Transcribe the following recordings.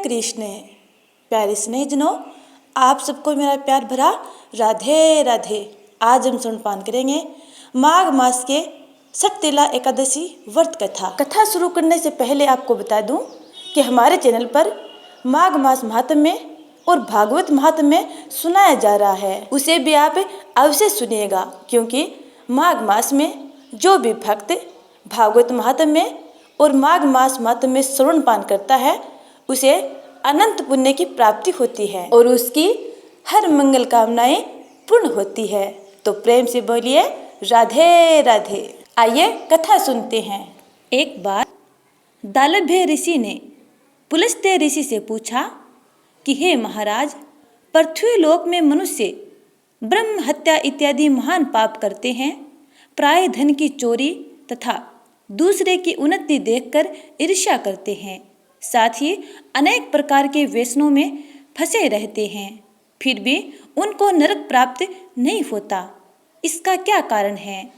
कृष्ण। प्यारे स्नेहजनों, आप सबको मेरा प्यार भरा राधे राधे। आज हम सुनपान करेंगे माघ मास के सटतिला एकादशी व्रत कथा शुरू करने से पहले आपको बता दूं कि हमारे चैनल पर माघ मास महात्म्य और भागवत महात्म्य सुनाया जा रहा है, उसे भी आप अवश्य सुनिएगा, क्योंकि माघ मास में जो भी भक्त भागवत महात्म्य और माघ मास महात्म्य श्रवण पान करता है उसे अनंत पुण्य की प्राप्ति होती है और उसकी हर मंगल कामनाएं पूर्ण होती है। तो प्रेम से बोलिए राधे राधे। आइए कथा सुनते हैं। एक बार दालभ्य ऋषि ने पुलस्त्य ऋषि से पूछा कि हे महाराज, पृथ्वी लोक में मनुष्य ब्रह्म हत्या इत्यादि महान पाप करते हैं, प्राय धन की चोरी तथा दूसरे की उन्नति देखकर ईर्ष्या करते हैं, साथ ही अनेक प्रकार के व्यसनों में फंसे रहते हैं, फिर भी उनको नरक प्राप्त नहीं होता। इसका क्या कारण है?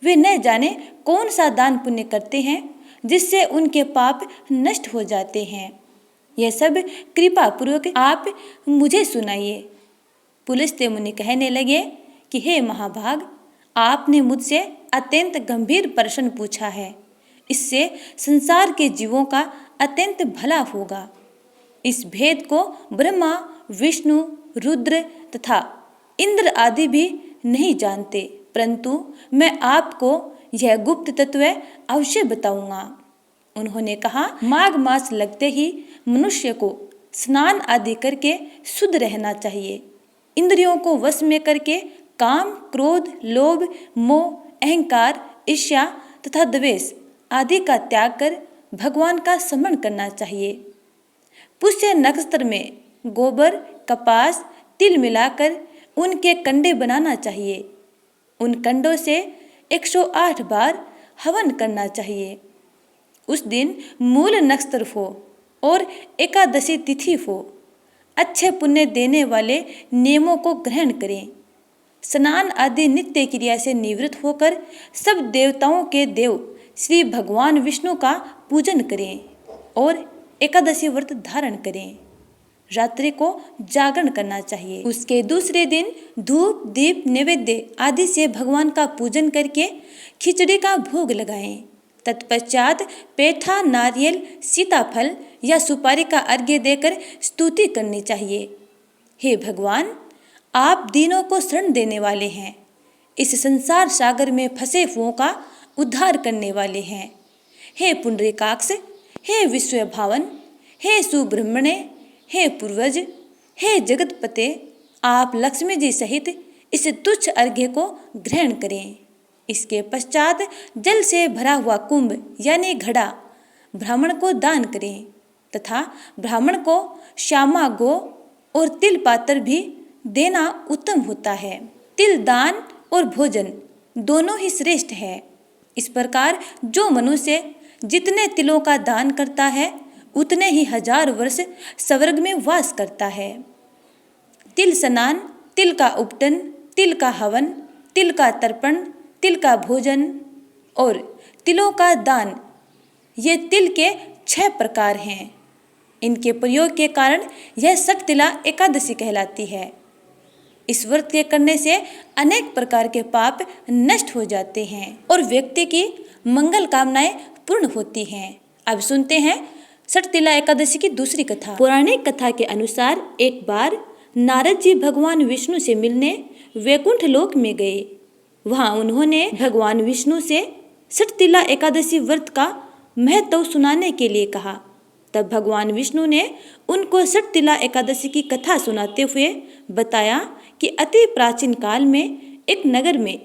वे न जाने कौन सा दान पुण्य करते हैं जिससे उनके पाप नष्ट हो जाते हैं। यह सब कृपा पूर्वक आप मुझे सुनाइए। पुलस्त्य मुनि कहने लगे कि हे महाभाग, आपने मुझसे अत्यंत गंभीर प्रश्न पूछा है। इससे संसार के जीवों का अत्यंत भला होगा। इस भेद को ब्रह्मा, विष्णु, रुद्र तथा इंद्र आदि भी नहीं जानते, परंतु मैं आपको यह गुप्त तत्व अवश्य बताऊंगा। उन्होंने कहा, माघ मास लगते ही मनुष्य को स्नान आदि करके शुद्ध रहना चाहिए। इंद्रियों को वश में करके काम, क्रोध, लोभ, मोह, अहंकार, ईर्ष्या तथा द्वेष आदि का त्याग कर भगवान का स्मरण करना चाहिए। पुष्य नक्षत्र में गोबर, कपास, तिल मिलाकर उनके कंडे बनाना चाहिए। उन कंडों से 108 बार हवन करना चाहिए। उस दिन मूल नक्षत्र हो और एकादशी तिथि हो। अच्छे पुण्य देने वाले नियमों को ग्रहण करें। स्नान आदि नित्य क्रिया से निवृत्त होकर सब देवताओं के देव श्री भगवान विष्णु का पूजन करें और एकादशी व्रत धारण करें। रात्रि को जागरण करना चाहिए। उसके दूसरे दिन धूप, दीप, नैवेद्य आदि से भगवान का पूजन करके खिचड़ी का भोग लगाएं। तत्पश्चात पेठा, नारियल, सीताफल या सुपारी का अर्घ्य देकर स्तुति करनी चाहिए। हे भगवान, आप दीनों को शरण देने वाले हैं। इस संसार सागर में फंसे हुओं का उद्धार करने वाले हैं। हे पुंडरीकाक्ष, हे विश्व भावन, हे सुब्रह्मण्य, हे पूर्वज, हे जगतपते, आप लक्ष्मी जी सहित इस तुच्छ अर्घ्य को ग्रहण करें। इसके पश्चात जल से भरा हुआ कुंभ यानी घड़ा ब्राह्मण को दान करें तथा ब्राह्मण को श्यामा गो और तिल पात्र भी देना उत्तम होता है। तिल दान और भोजन दोनों ही श्रेष्ठ है। इस प्रकार जो मनुष्य जितने तिलों का दान करता है उतने ही 1000 वर्ष स्वर्ग में वास करता है। तिल स्नान, तिल का उपटन, तिल का हवन, तिल का तर्पण, तिल का भोजन और तिलों का दान, ये तिल के 6 प्रकार हैं। इनके प्रयोग के कारण यह सटतिला एकादशी कहलाती है। इस व्रत के करने से अनेक प्रकार के पाप नष्ट हो जाते हैं और व्यक्ति की मंगल कामनाएं पूर्ण होती हैं। अब सुनते हैं सटतिला एकादशी की दूसरी कथा। पौराणिक कथा के अनुसार एक बार नारद जी भगवान विष्णु से मिलने वैकुंठ लोक में गए। वहां उन्होंने भगवान विष्णु से सटतिला एकादशी व्रत का महत्व सुनाने के लिए कहा। तब भगवान विष्णु ने उनको सटतिला एकादशी की कथा सुनाते हुए बताया कि अति प्राचीन काल में एक नगर में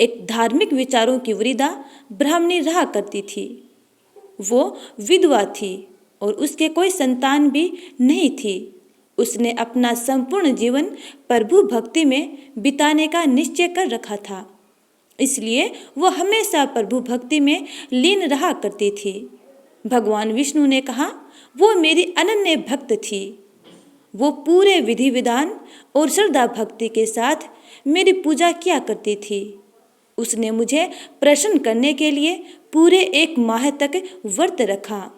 एक धार्मिक विचारों की वृद्धा ब्राह्मणी रहा करती थी। वो विधवा थी और उसके कोई संतान भी नहीं थी। उसने अपना संपूर्ण जीवन प्रभु भक्ति में बिताने का निश्चय कर रखा था, इसलिए वो हमेशा प्रभु भक्ति में लीन रहा करती थी। भगवान विष्णु ने कहा, वो मेरी अनन्य भक्त थी। वो पूरे विधि विधान और श्रद्धा भक्ति के साथ मेरी पूजा किया करती थी। उसने मुझे प्रसन्न करने के लिए पूरे 1 माह तक व्रत रखा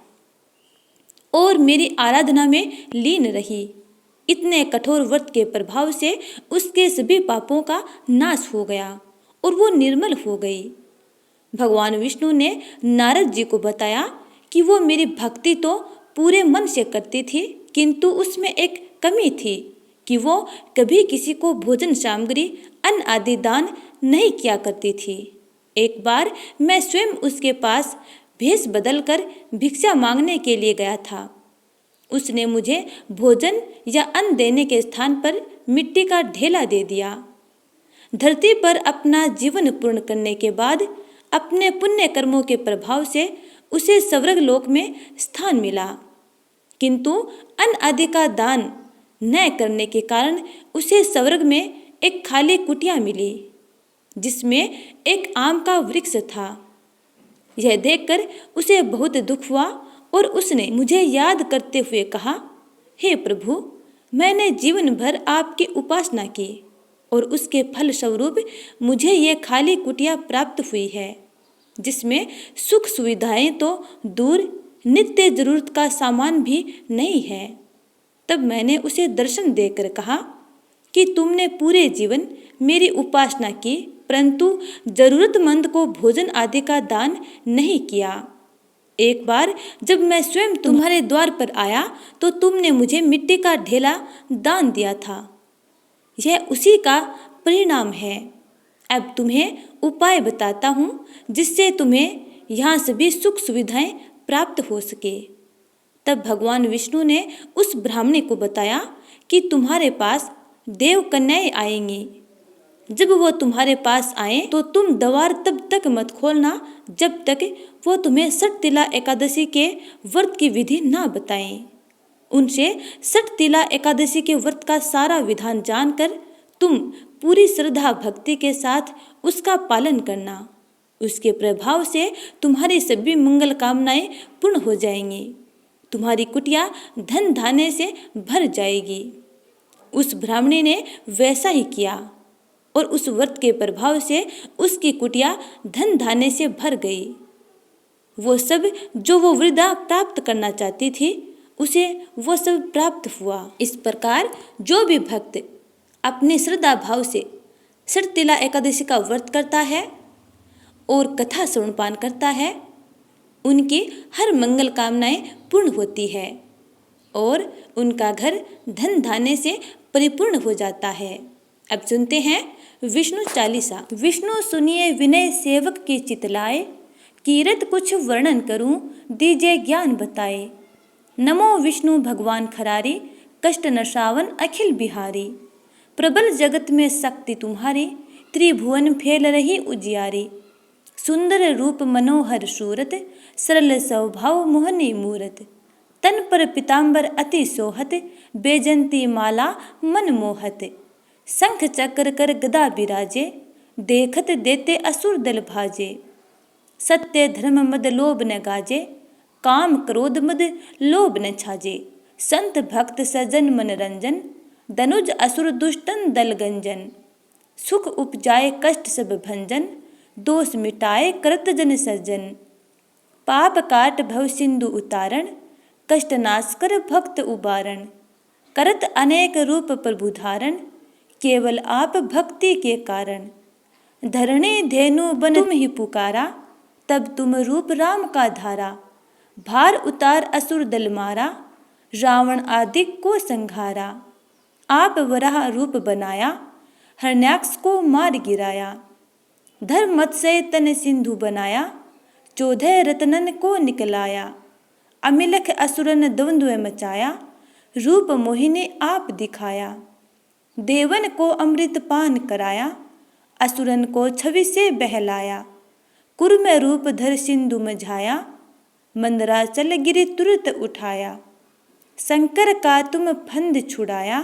और मेरी आराधना में लीन रही। इतने कठोर व्रत के प्रभाव से उसके सभी पापों का नाश हो गया और वो निर्मल हो गई। भगवान विष्णु ने नारद जी को बताया कि वो मेरी भक्ति तो पूरे मन से करती थी, किंतु उसमें एक कमी थी कि वो कभी किसी को भोजन सामग्री, अन्न आदि दान नहीं किया करती थी। एक बार मैं स्वयं उसके पास भेष बदलकर भिक्षा मांगने के लिए गया था। उसने मुझे भोजन या अन्न देने के स्थान पर मिट्टी का ढेला दे दिया। धरती पर अपना जीवन पूर्ण करने के बाद अपने पुण्य कर्मों के प्रभाव से उसे स्वर्ग लोक में स्थान मिला, किंतु अन्न आदि का दान न करने के कारण उसे स्वर्ग में एक खाली कुटिया मिली, जिसमें एक आम का वृक्ष था। यह देखकर उसे बहुत दुख हुआ और उसने मुझे याद करते हुए कहा, हे प्रभु, मैंने जीवन भर आपकी उपासना की और उसके फल स्वरूप मुझे यह खाली कुटिया प्राप्त हुई है, जिसमें सुख सुविधाएं तो दूर, नित्य जरूरत का सामान भी नहीं है। तब मैंने उसे दर्शन देकर कहा कि तुमने पूरे जीवन मेरी उपासना की, परंतु जरूरतमंद को भोजन आदि का दान नहीं किया। एक बार जब मैं स्वयं तुम्हारे द्वार पर आया तो तुमने मुझे मिट्टी का ढेला दान दिया था। यह उसी का परिणाम है। अब तुम्हें उपाय बताता हूँ जिससे तुम्हें यहाँ सभी सुख सुविधाएं प्राप्त हो सके। तब भगवान विष्णु ने उस ब्राह्मणी को बताया कि तुम्हारे पास देव कन्याएं आएंगी। जब वो तुम्हारे पास आए तो तुम द्वार तब तक मत खोलना जब तक वो तुम्हें षटतिला एकादशी के व्रत की विधि ना बताएं। उनसे षटतिला एकादशी के व्रत का सारा विधान जानकर तुम पूरी श्रद्धा भक्ति के साथ उसका पालन करना। उसके प्रभाव से तुम्हारी सभी मंगल कामनाएं पूर्ण हो जाएंगी। तुम्हारी कुटिया धन धान्य से भर जाएगी। उस ब्राह्मणी ने वैसा ही किया और उस व्रत के प्रभाव से उसकी कुटिया धन धान्य से भर गई। वो सब जो वो वृद्धा प्राप्त करना चाहती थी उसे वो सब प्राप्त हुआ। इस प्रकार जो भी भक्त अपने श्रद्धा भाव से षटतिला एकादशी का व्रत करता है और कथा श्रवणपान करता है, उनकी हर मंगल कामनाएं पूर्ण होती है और उनका घर धन धान्य से परिपूर्ण हो जाता है। अब सुनते हैं विष्णु चालीसा। विष्णु सुनिए विनय सेवक की चितलाए, कीरत कुछ वर्णन करूं दीजिए ज्ञान बताए। नमो विष्णु भगवान खरारी, कष्ट नशावन अखिल बिहारी। प्रबल जगत में शक्ति तुम्हारी, त्रिभुवन फैल रही उजियारी। सुंदर रूप मनोहर सूरत, सरल स्वभाव मोहनी मूरत। तन पर पीताम्बर अति सोहत, बेजंती माला मन मोहत। शंख चक्र कर गदा बिराजे, देखत देते असुर दल भाजे। सत्य धर्म मद लोभ न गाजे, काम क्रोध मद लोभ न छाजे। संत भक्त सज्जन मनरंजन, दनुज असुर दुष्टन दल गंजन। सुख उपजाए कष्ट सब भंजन, दोष मिटाए करत जन सज्जन। पाप काट भव सिंधु उतारण, कष्ट नाश कर भक्त उबारण। करत अनेक रूप प्रभु धारण, केवल आप भक्ति के कारण। धरणी धेनु बन तुम ही पुकारा, तब तुम रूप राम का धारा। भार उतार असुर दल मारा, रावण आदि को संघारा। आप वराह रूप बनाया, हरण्याक्ष को मार गिराया। धर्म मत से तन सिंधु बनाया, 14 रत्नन को निकलाया। अमिलख असुरन द्वंद्व मचाया, रूप मोहिनी आप दिखाया। देवन को अमृत पान कराया, असुरन को छवि से बहलाया। कुर्म रूप धर सिंधु मझाया, मंदराचल गिरि तुरत उठाया। शंकर का तुम फंद छुड़ाया,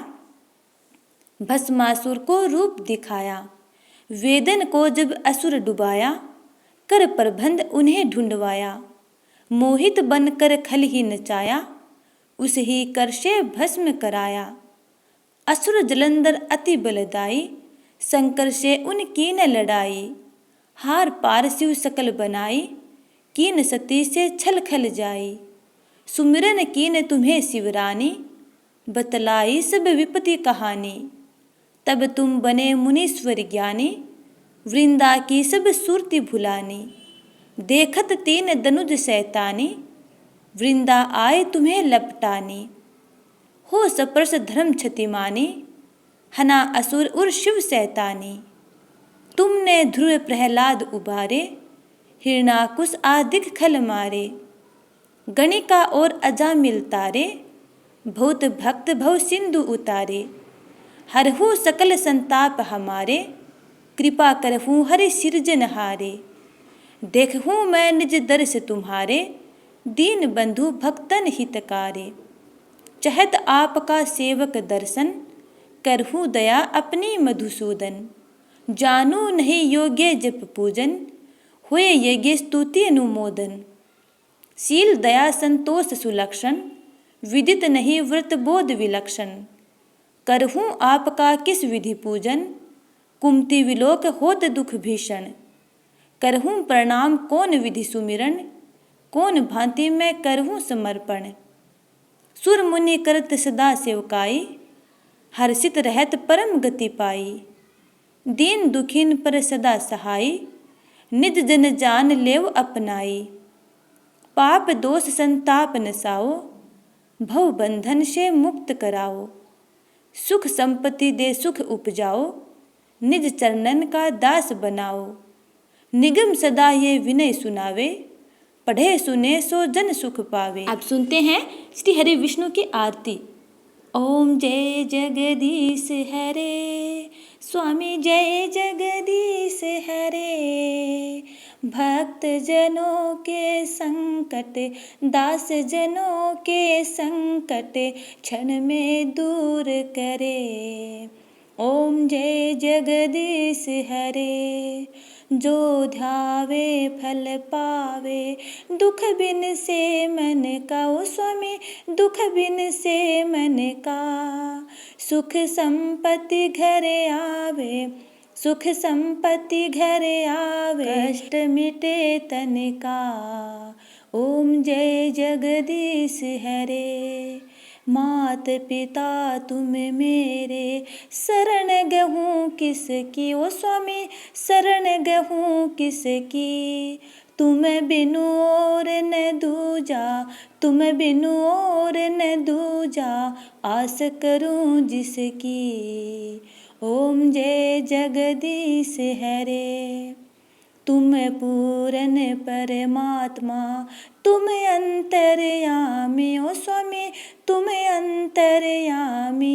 भस्मासुर को रूप दिखाया। वेदन को जब असुर डुबाया, कर प्रबंध उन्हें ढूंढवाया। मोहित बनकर खल ही नचाया, उस ही कर से भस्म कराया। असुर जलंधर अति बलदाई, शंकर से उनकी न लड़ाई। हार पार शिव सकल बनाई, कीन सती से छल खल जाई। सुमिरन कीन तुम्हें शिवरानी, बतलाई सब विपत्ति कहानी। तब तुम बने मुनीश्वर ज्ञानी, वृंदा की सब सुरति भुलानी। देखत तीन दनुज शैतानी, वृंदा आए तुम्हें लपटानी। हो सप्रस धर्म क्षतिमानी, हना असुर उर शिव शैतानी। तुमने ध्रुव प्रहलाद उबारे, हिरणाकुश आदिक खल मारे। गणिका और अजामिल तारे, बहुत भक्त भव सिंधु उतारे। हरहु सकल संताप हमारे, कृपा करहु हरि सिरजनहारे। देखहूँ मैं निज दर्श तुम्हारे, दीन बंधु भक्तन हितकारे। चहत आपका सेवक दर्शन, करहु दया अपनी मधुसूदन। जानू नहीं योग्य जप पूजन, हुए यज्ञ स्तुति अनुमोदन। शील दया संतोष सुलक्षण, विदित नहीं व्रत बोध विलक्षण। करहूँ आपका किस विधि पूजन, कुमति विलोक होत दुख भीषण। करहूँ प्रणाम कौन विधि सुमिरन, कौन भांति मैं करहूँ समर्पण। सुर मुनि करत सदा सेवकाई, हर्षित रहत परम गति पाई। दीन दुखिन पर सदा सहाई, निज जन जान लेव अपनाई। पाप दोष संताप नसाओ, भव बंधन से मुक्त कराओ। सुख संपत्ति दे सुख उपजाओ, निज चरणन का दास बनाओ। निगम सदा ये विनय सुनावे, पढ़े सुने सो जन सुख पावे। आप सुनते हैं श्री हरि विष्णु की आरती। ओम जय जगदीश हरे, स्वामी जय जगदीश हरे। भक्त जनों के संकट, दास जनों के संकट, क्षण में दूर करे। ओम जय जगदीश हरे। जो ध्यावे फल पावे, दुख बिन से मन का। ओ स्वामी दुख बिन से मन का। सुख संपत्ति घर आवे, सुख संपत्ति घर आवे। कष्ट मिटे तन का। ओम जय जगदीश हरे। मात पिता तुम मेरे, शरण गहूँ किसकी। ओ स्वामी शरण गहूँ किसकी। तुम बिनु और न दूजा, तुम बिनु और न दूजा, आस करूँ जिसकी। ओम जय जगदीश हरे। तुम पूरन परमात्मा, तुम अंतर्यामी। ओ स्वामी तुम अंतर्यामी।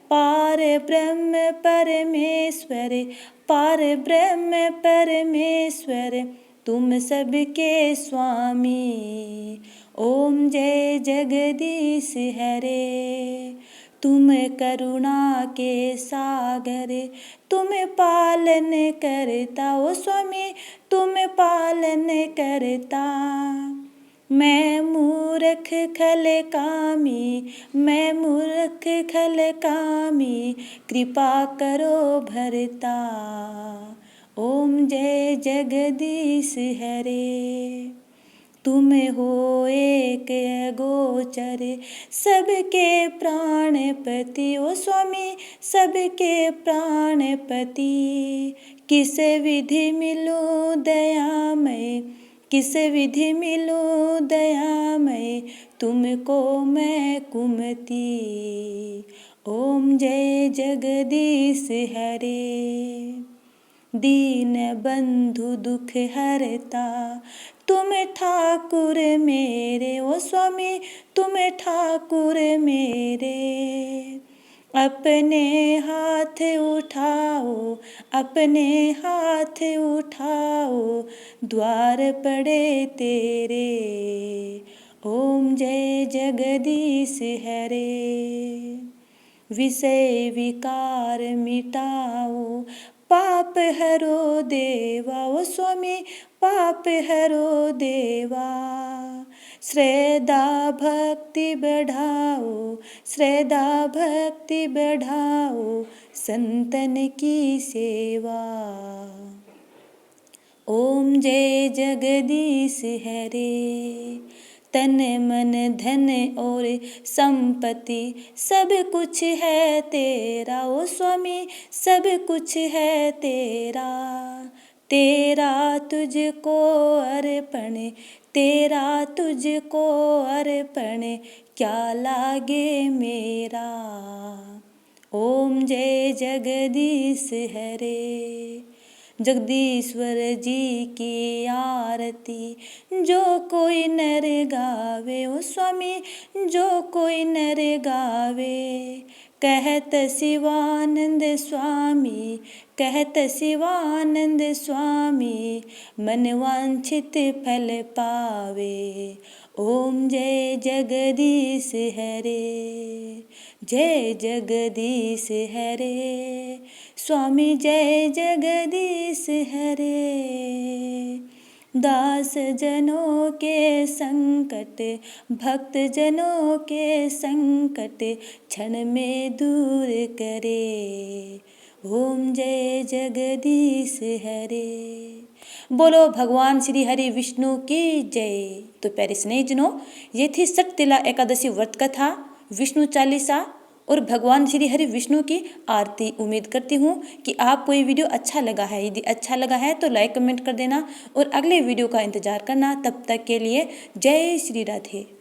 पार ब्रह्म परमेश्वर, पार ब्रह्म परमेश्वर, तुम सबके स्वामी। ओम जय जगदीश हरे। तुम करुणा के सागर, तुम पालन करता। ओ स्वामी तुम पालन करता। मैं मूर्ख खल कामी, मैं मूर्ख खल कामी, कृपा करो भरता। ओम जय जगदीश हरे। तुम हो एक अगोचर, सबके प्राणपति। ओ स्वामी सबके प्राणपति। किस विधि मिलूं दयामय, किस विधि मिलूं दयामय, तुमको मैं कुमति। ओम जय जगदीश हरे। दीन बंधु दुख हरता, तुम ठाकुर मेरे। ओ स्वामी तुम ठाकुर मेरे। अपने हाथ उठाओ, अपने हाथ उठाओ, द्वार पड़े तेरे। ओम जय जगदीश हरे। विषय विकार मिटाओ, पाप हरो देवा। ओ स्वामी पाप हरो देवा। श्रद्धा भक्ति बढ़ाओ, श्रद्धा भक्ति बढ़ाओ, संतन की सेवा। ओम जय जगदीश हरे। तन मन धन और संपत्ति सब कुछ है तेरा, ओ स्वामी सब कुछ है तेरा। तेरा तुझको अर्पण, तेरा तुझको अर्पण, क्या लागे मेरा। ओम जय जगदीश हरे। जगदीश्वर जी की आरती जो कोई नर गावे, ओ स्वामी जो कोई नर गावे। कहत शिवानंद स्वामी, कहत शिवानंद स्वामी, मन वांछित फल पावे। ओम जय जगदीश हरे, जय जगदीश हरे, स्वामी जय जगदीश हरे। दास जनों के संकट, भक्त जनों के संकट, क्षण में दूर करे। ओम जय जगदीश हरे। बोलो भगवान श्री हरि विष्णु की जय। तो प्यारे स्नेहीजनों, ये थी शक्तिला एकादशी व्रत कथा, विष्णु चालीसा और भगवान श्री हरि विष्णु की आरती। उम्मीद करती हूँ कि आपको ये वीडियो अच्छा लगा है। यदि अच्छा लगा है तो लाइक कमेंट कर देना और अगले वीडियो का इंतजार करना। तब तक के लिए जय श्री राधे।